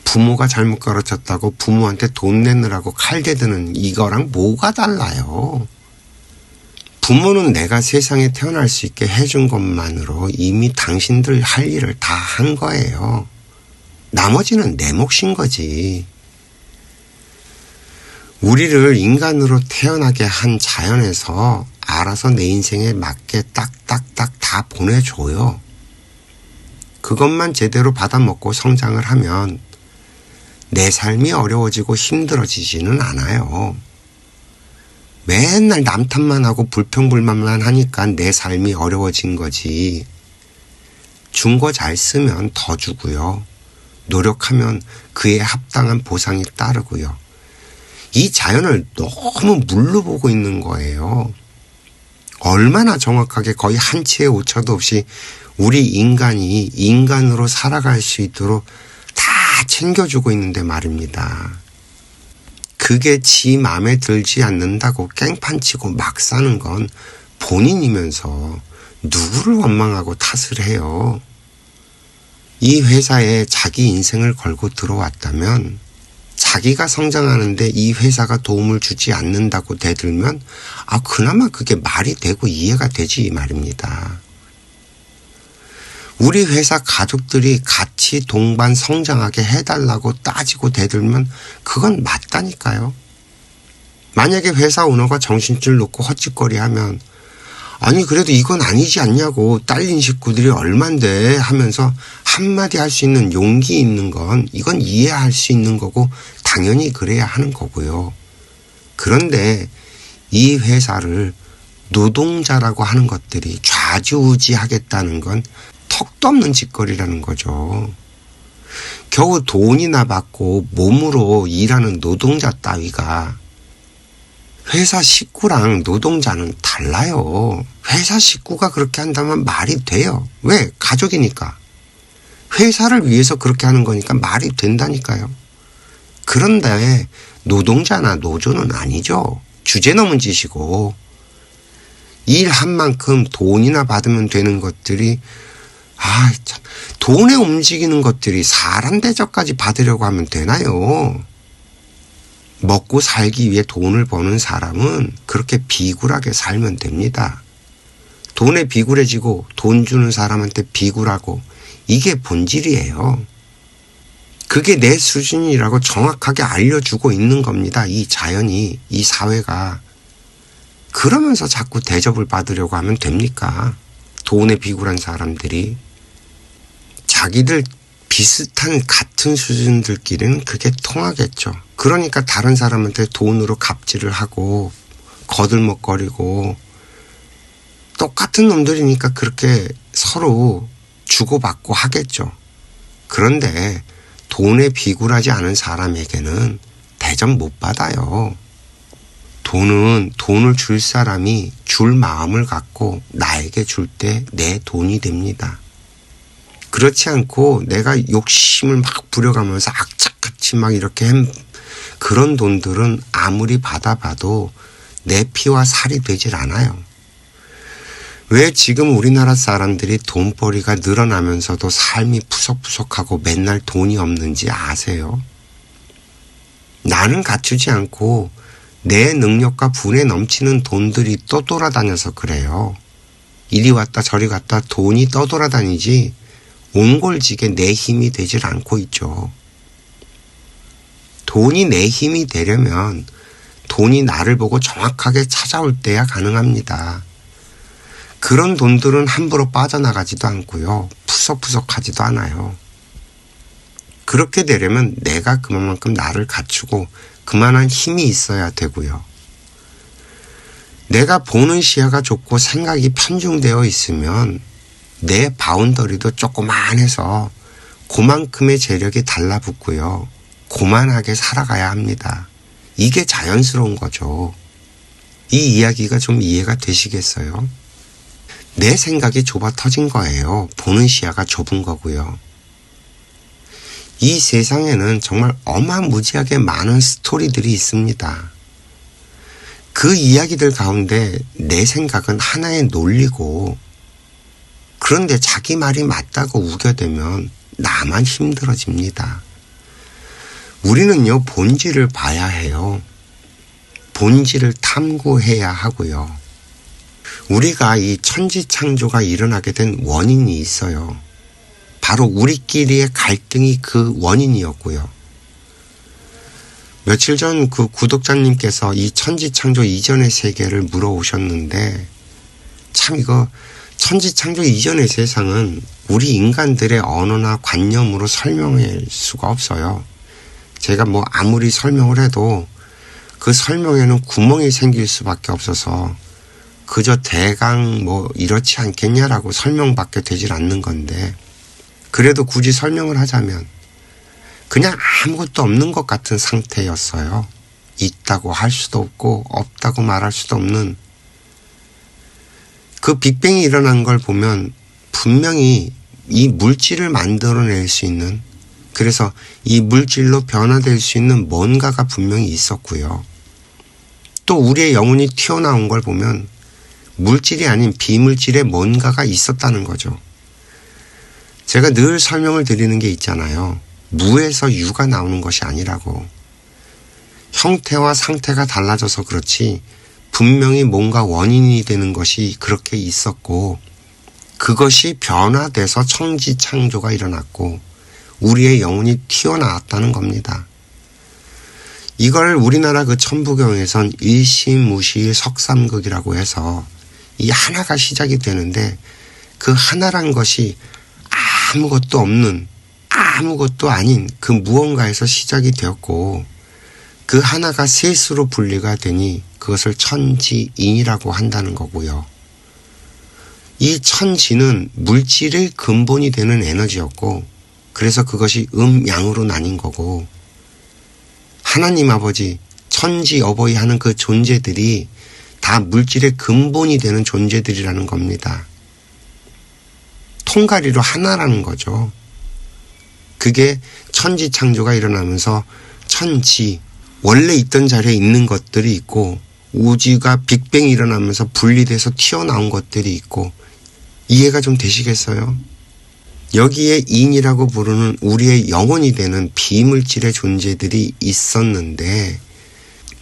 부모가 잘못 가르쳤다고 부모한테 돈 내느라고 칼대드는 이거랑 뭐가 달라요. 부모는 내가 세상에 태어날 수 있게 해준 것만으로 이미 당신들 할 일을 다 한 거예요. 나머지는 내 몫인 거지. 우리를 인간으로 태어나게 한 자연에서 알아서 내 인생에 맞게 딱딱딱 다 보내줘요. 그것만 제대로 받아먹고 성장을 하면 내 삶이 어려워지고 힘들어지지는 않아요. 맨날 남 탓만 하고 불평불만만 하니까 내 삶이 어려워진 거지. 준 거 잘 쓰면 더 주고요. 노력하면 그에 합당한 보상이 따르고요. 이 자연을 너무 물로 보고 있는 거예요. 얼마나 정확하게 거의 한 치의 오차도 없이 우리 인간이 인간으로 살아갈 수 있도록 다 챙겨주고 있는데 말입니다. 그게 지 마음에 들지 않는다고 깽판치고 막 사는 건 본인이면서 누구를 원망하고 탓을 해요. 이 회사에 자기 인생을 걸고 들어왔다면 자기가 성장하는데 이 회사가 도움을 주지 않는다고 대들면 그나마 그게 말이 되고 이해가 되지 이 말입니다. 우리 회사 가족들이 같이 동반 성장하게 해달라고 따지고 대들면 그건 맞다니까요. 만약에 회사 오너가 정신줄 놓고 헛짓거리하면 아니 그래도 이건 아니지 않냐고 딸린 식구들이 얼만데 하면서 한마디 할 수 있는 용기 있는 건 이건 이해할 수 있는 거고 당연히 그래야 하는 거고요. 그런데 이 회사를 노동자라고 하는 것들이 좌지우지하겠다는 건 턱도 없는 짓거리라는 거죠. 겨우 돈이나 받고 몸으로 일하는 노동자 따위가 회사 식구랑 노동자는 달라요. 회사 식구가 그렇게 한다면 말이 돼요. 왜? 가족이니까. 회사를 위해서 그렇게 하는 거니까 말이 된다니까요. 그런데 노동자나 노조는 아니죠. 주제 넘은 짓이고 일한 만큼 돈이나 받으면 되는 것들이 참 돈에 움직이는 것들이 사람 대접까지 받으려고 하면 되나요? 먹고 살기 위해 돈을 버는 사람은 그렇게 비굴하게 살면 됩니다. 돈에 비굴해지고 돈 주는 사람한테 비굴하고 이게 본질이에요. 그게 내 수준이라고 정확하게 알려주고 있는 겁니다. 이 자연이, 이 사회가. 그러면서 자꾸 대접을 받으려고 하면 됩니까? 돈에 비굴한 사람들이. 자기들 비슷한 같은 수준들끼리는 그게 통하겠죠. 그러니까 다른 사람한테 돈으로 갑질을 하고 거들먹거리고 똑같은 놈들이니까 그렇게 서로 주고받고 하겠죠. 그런데 돈에 비굴하지 않은 사람에게는 대접 못 받아요. 돈은 돈을 줄 사람이 줄 마음을 갖고 나에게 줄 때 내 돈이 됩니다. 그렇지 않고 내가 욕심을 막 부려가면서 악착같이 막 이렇게 그런 돈들은 아무리 받아봐도 내 피와 살이 되질 않아요. 왜 지금 우리나라 사람들이 돈벌이가 늘어나면서도 삶이 푸석푸석하고 맨날 돈이 없는지 아세요? 나는 갖추지 않고 내 능력과 분에 넘치는 돈들이 떠돌아다녀서 그래요. 이리 왔다 저리 갔다 돈이 떠돌아다니지 옹골지게 내 힘이 되질 않고 있죠. 돈이 내 힘이 되려면 돈이 나를 보고 정확하게 찾아올 때야 가능합니다. 그런 돈들은 함부로 빠져나가지도 않고요. 푸석푸석하지도 않아요. 그렇게 되려면 내가 그만큼 나를 갖추고 그만한 힘이 있어야 되고요. 내가 보는 시야가 좁고 생각이 편중되어 있으면 내 바운더리도 조그만해서 그만큼의 재력이 달라붙고요. 고만하게 살아가야 합니다. 이게 자연스러운 거죠. 이 이야기가 좀 이해가 되시겠어요? 내 생각이 좁아 터진 거예요. 보는 시야가 좁은 거고요. 이 세상에는 정말 어마무지하게 많은 스토리들이 있습니다. 그 이야기들 가운데 내 생각은 하나의 논리고, 그런데 자기 말이 맞다고 우겨대면 나만 힘들어집니다. 우리는요, 본질을 봐야 해요. 본질을 탐구해야 하고요. 우리가 이 천지창조가 일어나게 된 원인이 있어요. 바로 우리끼리의 갈등이 그 원인이었고요. 며칠 전 그 구독자님께서 이 천지창조 이전의 세계를 물어오셨는데, 참 이거 천지창조 이전의 세상은 우리 인간들의 언어나 관념으로 설명할 수가 없어요. 제가 뭐 아무리 설명을 해도 그 설명에는 구멍이 생길 수밖에 없어서 그저 대강 뭐 이렇지 않겠냐라고 설명밖에 되질 않는 건데, 그래도 굳이 설명을 하자면 그냥 아무것도 없는 것 같은 상태였어요. 있다고 할 수도 없고 없다고 말할 수도 없는, 그 빅뱅이 일어난 걸 보면 분명히 이 물질을 만들어낼 수 있는, 그래서 이 물질로 변화될 수 있는 뭔가가 분명히 있었고요. 또 우리의 영혼이 튀어나온 걸 보면 물질이 아닌 비물질의 뭔가가 있었다는 거죠. 제가 늘 설명을 드리는 게 있잖아요. 무에서 유가 나오는 것이 아니라고. 형태와 상태가 달라져서 그렇지 분명히 뭔가 원인이 되는 것이 그렇게 있었고, 그것이 변화돼서 천지창조가 일어났고 우리의 영혼이 튀어나왔다는 겁니다. 이걸 우리나라 그 천부경에선 일시무시 석삼극이라고 해서 이 하나가 시작이 되는데, 그 하나란 것이 아무것도 없는, 아무것도 아닌 그 무언가에서 시작이 되었고, 그 하나가 셋으로 분리가 되니 그것을 천지인이라고 한다는 거고요. 이 천지는 물질의 근본이 되는 에너지였고, 그래서 그것이 음양으로 나뉜 거고, 하나님 아버지, 천지 어버이 하는 그 존재들이 다 물질의 근본이 되는 존재들이라는 겁니다. 통가리로 하나라는 거죠. 그게 천지창조가 일어나면서 천지, 원래 있던 자리에 있는 것들이 있고, 우주가 빅뱅이 일어나면서 분리돼서 튀어나온 것들이 있고, 이해가 좀 되시겠어요? 여기에 인이라고 부르는 우리의 영혼이 되는 비물질의 존재들이 있었는데,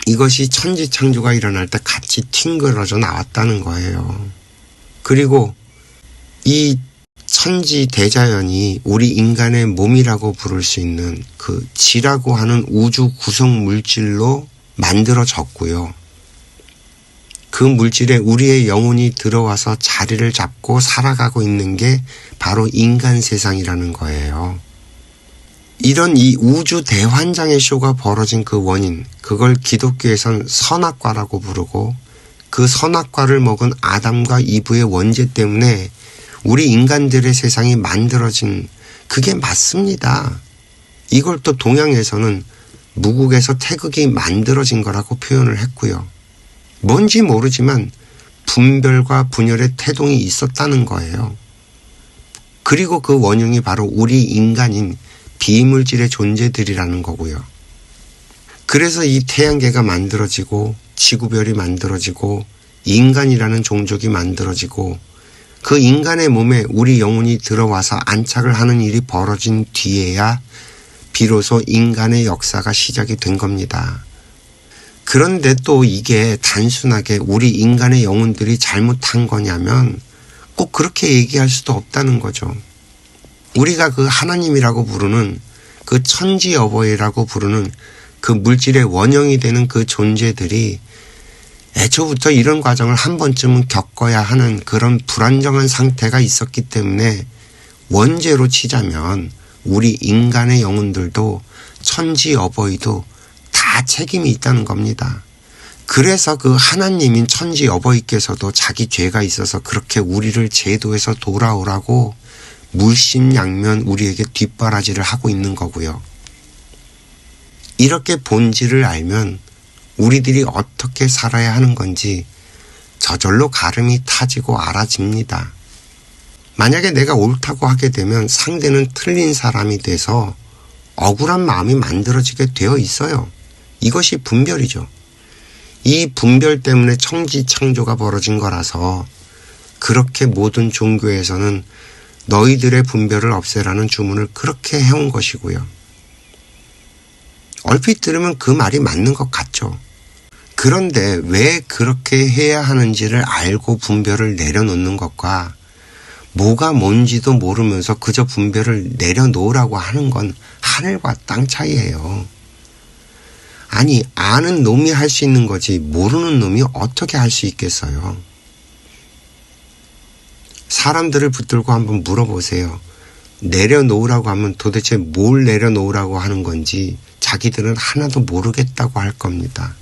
이것이 천지창조가 일어날 때 같이 튕겨져 나왔다는 거예요. 그리고 이 천지 대자연이 우리 인간의 몸이라고 부를 수 있는 그 지라고 하는 우주 구성 물질로 만들어졌고요. 그 물질에 우리의 영혼이 들어와서 자리를 잡고 살아가고 있는 게 바로 인간 세상이라는 거예요. 이런 이 우주 대환장의 쇼가 벌어진 그 원인, 그걸 기독교에선 선악과라고 부르고, 그 선악과를 먹은 아담과 이브의 원죄 때문에 우리 인간들의 세상이 만들어진, 그게 맞습니다. 이걸 또 동양에서는 무국에서 태극이 만들어진 거라고 표현을 했고요. 뭔지 모르지만 분별과 분열의 태동이 있었다는 거예요. 그리고 그 원흉이 바로 우리 인간인 비물질의 존재들이라는 거고요. 그래서 이 태양계가 만들어지고 지구별이 만들어지고 인간이라는 종족이 만들어지고, 그 인간의 몸에 우리 영혼이 들어와서 안착을 하는 일이 벌어진 뒤에야 비로소 인간의 역사가 시작이 된 겁니다. 그런데 또 이게 단순하게 우리 인간의 영혼들이 잘못한 거냐면 꼭 그렇게 얘기할 수도 없다는 거죠. 우리가 그 하나님이라고 부르는, 그 천지 어버이라고 부르는 그 물질의 원형이 되는 그 존재들이 애초부터 이런 과정을 한 번쯤은 겪어야 하는 그런 불안정한 상태가 있었기 때문에 원죄로 치자면 우리 인간의 영혼들도 천지 어버이도 다 책임이 있다는 겁니다. 그래서 그 하나님인 천지 어버이께서도 자기 죄가 있어서 그렇게 우리를 제도에서 돌아오라고 물심양면 우리에게 뒷바라지를 하고 있는 거고요. 이렇게 본질을 알면 우리들이 어떻게 살아야 하는 건지 저절로 가름이 타지고 알아집니다. 만약에 내가 옳다고 하게 되면 상대는 틀린 사람이 돼서 억울한 마음이 만들어지게 되어 있어요. 이것이 분별이죠. 이 분별 때문에 천지창조가 벌어진 거라서 그렇게 모든 종교에서는 너희들의 분별을 없애라는 주문을 그렇게 해온 것이고요. 얼핏 들으면 그 말이 맞는 것 같죠. 그런데 왜 그렇게 해야 하는지를 알고 분별을 내려놓는 것과 뭐가 뭔지도 모르면서 그저 분별을 내려놓으라고 하는 건 하늘과 땅 차이예요. 아니, 아는 놈이 할 수 있는 거지 모르는 놈이 어떻게 할 수 있겠어요. 사람들을 붙들고 한번 물어보세요. 내려놓으라고 하면 도대체 뭘 내려놓으라고 하는 건지 자기들은 하나도 모르겠다고 할 겁니다.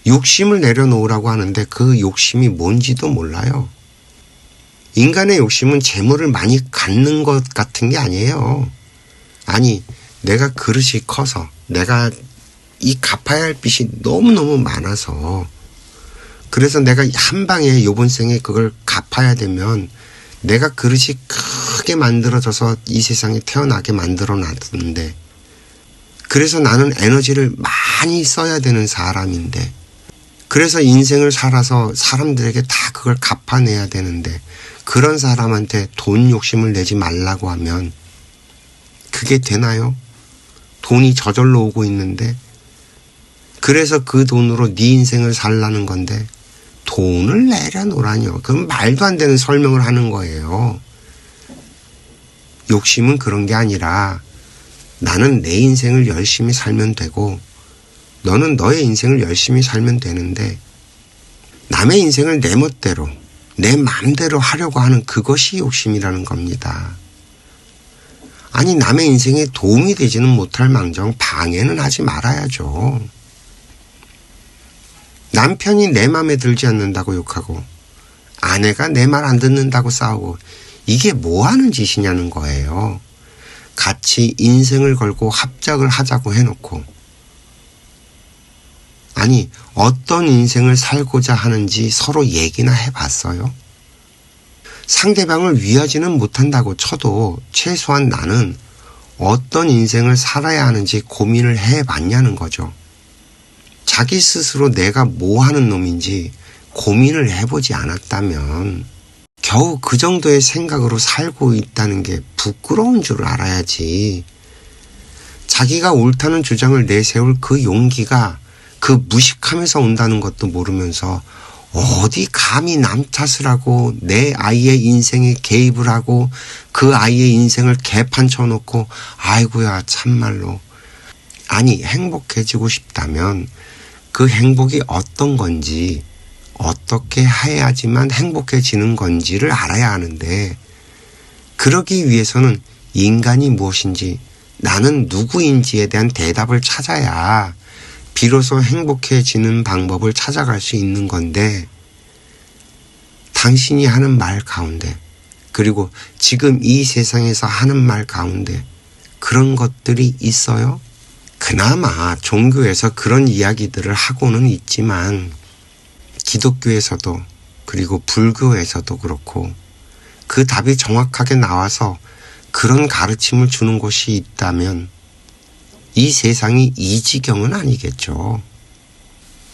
욕심을 내려놓으라고 하는데 그 욕심이 뭔지도 몰라요. 인간의 욕심은 재물을 많이 갖는 것 같은 게 아니에요. 아니, 내가 그릇이 커서 내가 이 갚아야 할 빚이 너무너무 많아서 그래서 내가 한 방에 요번 생에 그걸 갚아야 되면 내가 그릇이 크게 만들어져서 이 세상에 태어나게 만들어 놨는데 그래서 나는 에너지를 많이 써야 되는 사람인데 그래서 인생을 살아서 사람들에게 다 그걸 갚아내야 되는데 그런 사람한테 돈 욕심을 내지 말라고 하면 그게 되나요? 돈이 저절로 오고 있는데 그래서 그 돈으로 네 인생을 살라는 건데 돈을 내려놓으라뇨. 그럼 말도 안 되는 설명을 하는 거예요. 욕심은 그런 게 아니라 나는 내 인생을 열심히 살면 되고 너는 너의 인생을 열심히 살면 되는데 남의 인생을 내 멋대로 내 마음대로 하려고 하는 그것이 욕심이라는 겁니다. 아니, 남의 인생에 도움이 되지는 못할 망정 방해는 하지 말아야죠. 남편이 내 마음에 들지 않는다고 욕하고 아내가 내 말 안 듣는다고 싸우고 이게 뭐 하는 짓이냐는 거예요. 같이 인생을 걸고 합작을 하자고 해놓고 아니, 어떤 인생을 살고자 하는지 서로 얘기나 해봤어요? 상대방을 위하지는 못한다고 쳐도 최소한 나는 어떤 인생을 살아야 하는지 고민을 해봤냐는 거죠. 자기 스스로 내가 뭐 하는 놈인지 고민을 해보지 않았다면 겨우 그 정도의 생각으로 살고 있다는 게 부끄러운 줄 알아야지. 자기가 옳다는 주장을 내세울 그 용기가 그 무식함에서 온다는 것도 모르면서 어디 감히 남 탓을 하고 내 아이의 인생에 개입을 하고 그 아이의 인생을 개판 쳐놓고 아이고야 참말로. 아니, 행복해지고 싶다면 그 행복이 어떤 건지 어떻게 해야지만 행복해지는 건지를 알아야 하는데 그러기 위해서는 인간이 무엇인지 나는 누구인지에 대한 대답을 찾아야 비로소 행복해지는 방법을 찾아갈 수 있는 건데 당신이 하는 말 가운데 그리고 지금 이 세상에서 하는 말 가운데 그런 것들이 있어요? 그나마 종교에서 그런 이야기들을 하고는 있지만 기독교에서도 그리고 불교에서도 그렇고 그 답이 정확하게 나와서 그런 가르침을 주는 곳이 있다면 이 세상이 이 지경은 아니겠죠.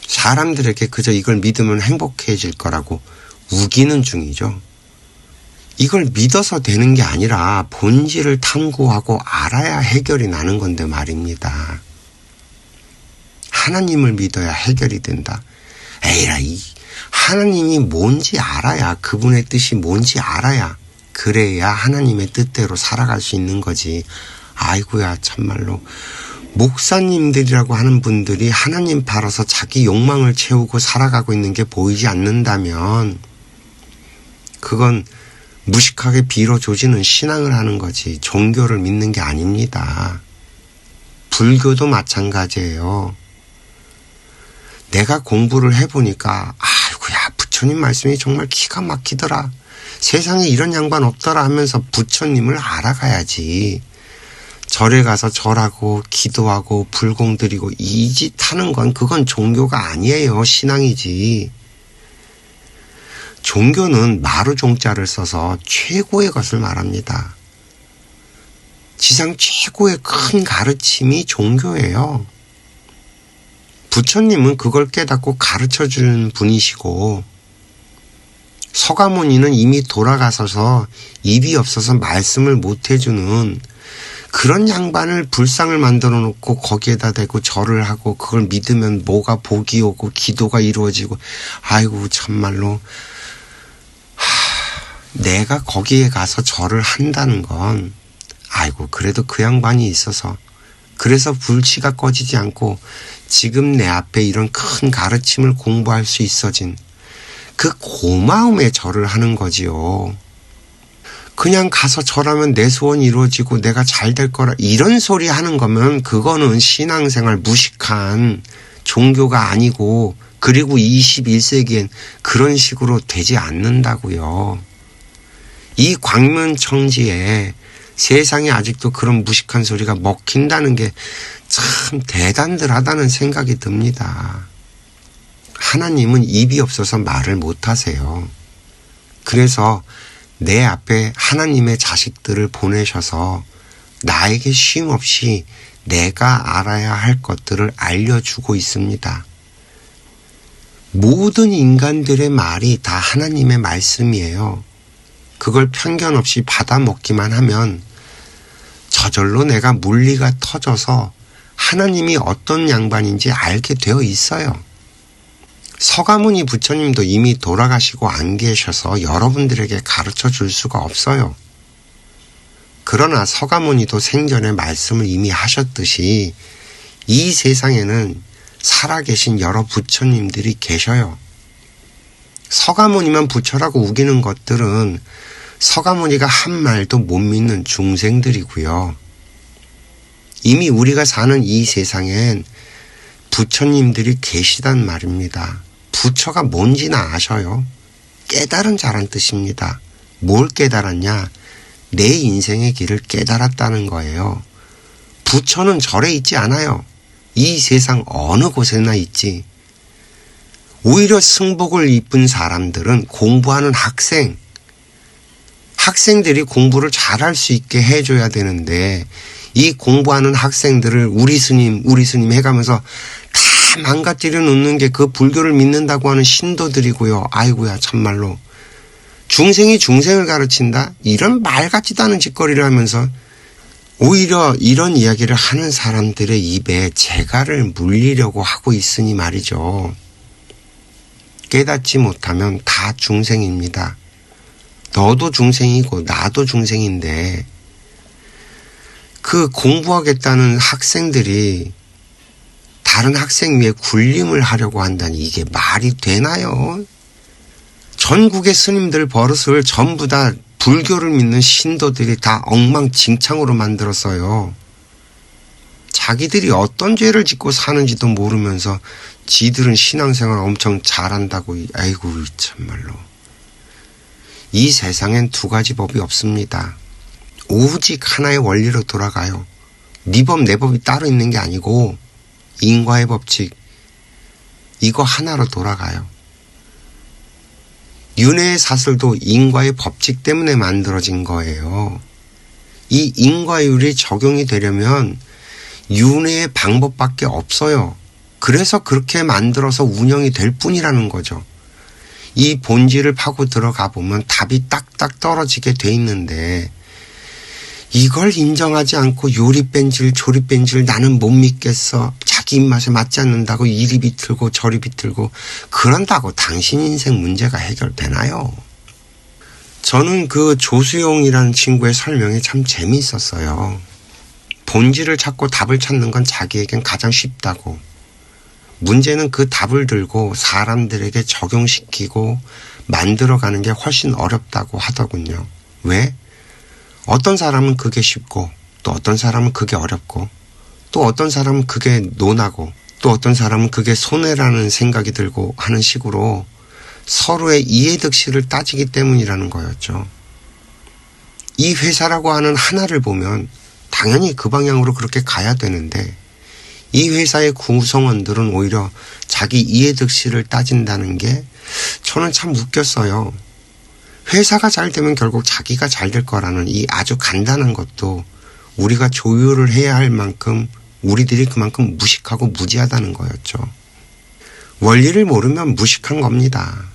사람들에게 그저 이걸 믿으면 행복해질 거라고 우기는 중이죠. 이걸 믿어서 되는 게 아니라 본질을 탐구하고 알아야 해결이 나는 건데 말입니다. 하나님을 믿어야 해결이 된다. 에이라이, 하나님이 뭔지 알아야, 그분의 뜻이 뭔지 알아야 그래야 하나님의 뜻대로 살아갈 수 있는 거지. 아이고야 참말로 목사님들이라고 하는 분들이 하나님 팔아서 자기 욕망을 채우고 살아가고 있는 게 보이지 않는다면 그건 무식하게 빌어조지는 신앙을 하는 거지 종교를 믿는 게 아닙니다. 불교도 마찬가지예요. 내가 공부를 해보니까 아이고야 부처님 말씀이 정말 기가 막히더라. 세상에 이런 양반 없더라 하면서 부처님을 알아가야지. 절에 가서 절하고 기도하고 불공 드리고 이 짓 하는 건 그건 종교가 아니에요. 신앙이지. 종교는 마루종자를 써서 최고의 것을 말합니다. 지상 최고의 큰 가르침이 종교예요. 부처님은 그걸 깨닫고 가르쳐주는 분이시고 서가모니는 이미 돌아가셔서 입이 없어서 말씀을 못해주는 그런 양반을 불상을 만들어 놓고 거기에다 대고 절을 하고 그걸 믿으면 뭐가 복이 오고 기도가 이루어지고 아이고 참말로 내가 거기에 가서 절을 한다는 건 아이고 그래도 그 양반이 있어서 그래서 불씨가 꺼지지 않고 지금 내 앞에 이런 큰 가르침을 공부할 수 있어진 그 고마움에 절을 하는 거지요. 그냥 가서 절하면 내 소원이 이루어지고 내가 잘 될 거라 이런 소리 하는 거면 그거는 신앙생활 무식한 종교가 아니고 그리고 21세기엔 그런 식으로 되지 않는다고요. 이 광명청지에 세상에 아직도 그런 무식한 소리가 먹힌다는 게 참 대단들하다는 생각이 듭니다. 하나님은 입이 없어서 말을 못하세요. 그래서 내 앞에 하나님의 자식들을 보내셔서 나에게 쉼없이 내가 알아야 할 것들을 알려주고 있습니다. 모든 인간들의 말이 다 하나님의 말씀이에요. 그걸 편견 없이 받아먹기만 하면 저절로 내가 물리가 터져서 하나님이 어떤 양반인지 알게 되어 있어요. 서가모니 부처님도 이미 돌아가시고 안 계셔서 여러분들에게 가르쳐 줄 수가 없어요. 그러나 서가모니도 생전에 말씀을 이미 하셨듯이 이 세상에는 살아계신 여러 부처님들이 계셔요. 서가모니만 부처라고 우기는 것들은 서가모니가 한 말도 못 믿는 중생들이고요. 이미 우리가 사는 이 세상엔 부처님들이 계시단 말입니다. 부처가 뭔지는 아셔요. 깨달은 자란 뜻입니다. 뭘 깨달았냐? 내 인생의 길을 깨달았다는 거예요. 부처는 절에 있지 않아요. 이 세상 어느 곳에나 있지. 오히려 승복을 입은 사람들은 공부하는 학생들이 공부를 잘할 수 있게 해줘야 되는데 이 공부하는 학생들을 우리 스님 해가면서 다 망가뜨려 놓는 게 그 불교를 믿는다고 하는 신도들이고요. 아이고야 참말로. 중생이 중생을 가르친다? 이런 말 같지도 않은 짓거리를 하면서 오히려 이런 이야기를 하는 사람들의 입에 재갈을 물리려고 하고 있으니 말이죠. 깨닫지 못하면 다 중생입니다. 너도 중생이고 나도 중생인데 그 공부하겠다는 학생들이 다른 학생 위에 군림을 하려고 한다니 이게 말이 되나요? 전국의 스님들 버릇을 전부 다 불교를 믿는 신도들이 다 엉망진창으로 만들었어요. 자기들이 어떤 죄를 짓고 사는지도 모르면서 지들은 신앙생활 엄청 잘한다고. 아이고 참말로. 이 세상엔 두 가지 법이 없습니다. 오직 하나의 원리로 돌아가요. 네 법 내 법이 따로 있는 게 아니고 인과의 법칙 이거 하나로 돌아가요. 윤회의 사슬도 인과의 법칙 때문에 만들어진 거예요. 이 인과율이 적용이 되려면 윤회의 방법밖에 없어요. 그래서 그렇게 만들어서 운영이 될 뿐이라는 거죠. 이 본질을 파고 들어가 보면 답이 딱딱 떨어지게 돼 있는데 이걸 인정하지 않고 요리 뺀질 조리 뺀질 나는 못 믿겠어. 자기 입맛에 맞지 않는다고 이리 비틀고 저리 비틀고 그런다고 당신 인생 문제가 해결되나요? 저는 그 조수용이라는 친구의 설명이 참 재미있었어요. 본질을 찾고 답을 찾는 건 자기에겐 가장 쉽다고. 문제는 그 답을 들고 사람들에게 적용시키고 만들어가는 게 훨씬 어렵다고 하더군요. 왜? 어떤 사람은 그게 쉽고 또 어떤 사람은 그게 어렵고 또 어떤 사람은 그게 논하고 또 어떤 사람은 그게 손해라는 생각이 들고 하는 식으로 서로의 이해득실을 따지기 때문이라는 거였죠. 이 회사라고 하는 하나를 보면 당연히 그 방향으로 그렇게 가야 되는데 이 회사의 구성원들은 오히려 자기 이해득실을 따진다는 게 저는 참 웃겼어요. 회사가 잘 되면 결국 자기가 잘 될 거라는 이 아주 간단한 것도 우리가 조율을 해야 할 만큼 우리들이 그만큼 무식하고 무지하다는 거였죠. 원리를 모르면 무식한 겁니다.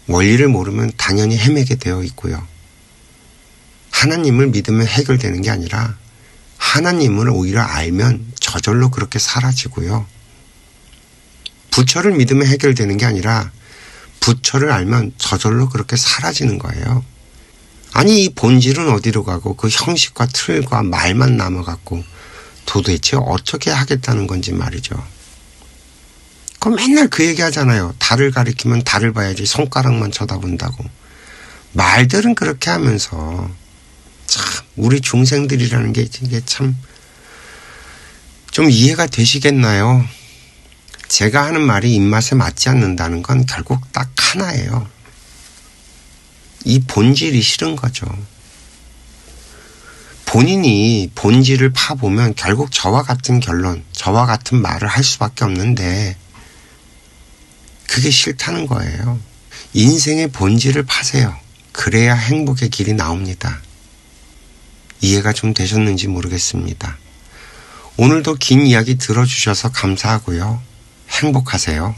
원리를 모르면 당연히 헤매게 되어 있고요. 하나님을 믿으면 해결되는 게 아니라 하나님을 오히려 알면 저절로 그렇게 사라지고요. 부처를 믿으면 해결되는 게 아니라 부처를 알면 저절로 그렇게 사라지는 거예요. 아니 이 본질은 어디로 가고 그 형식과 틀과 말만 남아갖고 도대체 어떻게 하겠다는 건지 말이죠. 그럼 맨날 그 얘기 하잖아요. 달을 가리키면 달을 봐야지 손가락만 쳐다본다고. 말들은 그렇게 하면서 참 우리 중생들이라는 게 이게 참 좀 이해가 되시겠나요? 제가 하는 말이 입맛에 맞지 않는다는 건 결국 딱 하나예요. 이 본질이 싫은 거죠. 본인이 본질을 파보면 결국 저와 같은 결론, 저와 같은 말을 할 수밖에 없는데 그게 싫다는 거예요. 인생의 본질을 파세요. 그래야 행복의 길이 나옵니다. 이해가 좀 되셨는지 모르겠습니다. 오늘도 긴 이야기 들어주셔서 감사하고요. 행복하세요.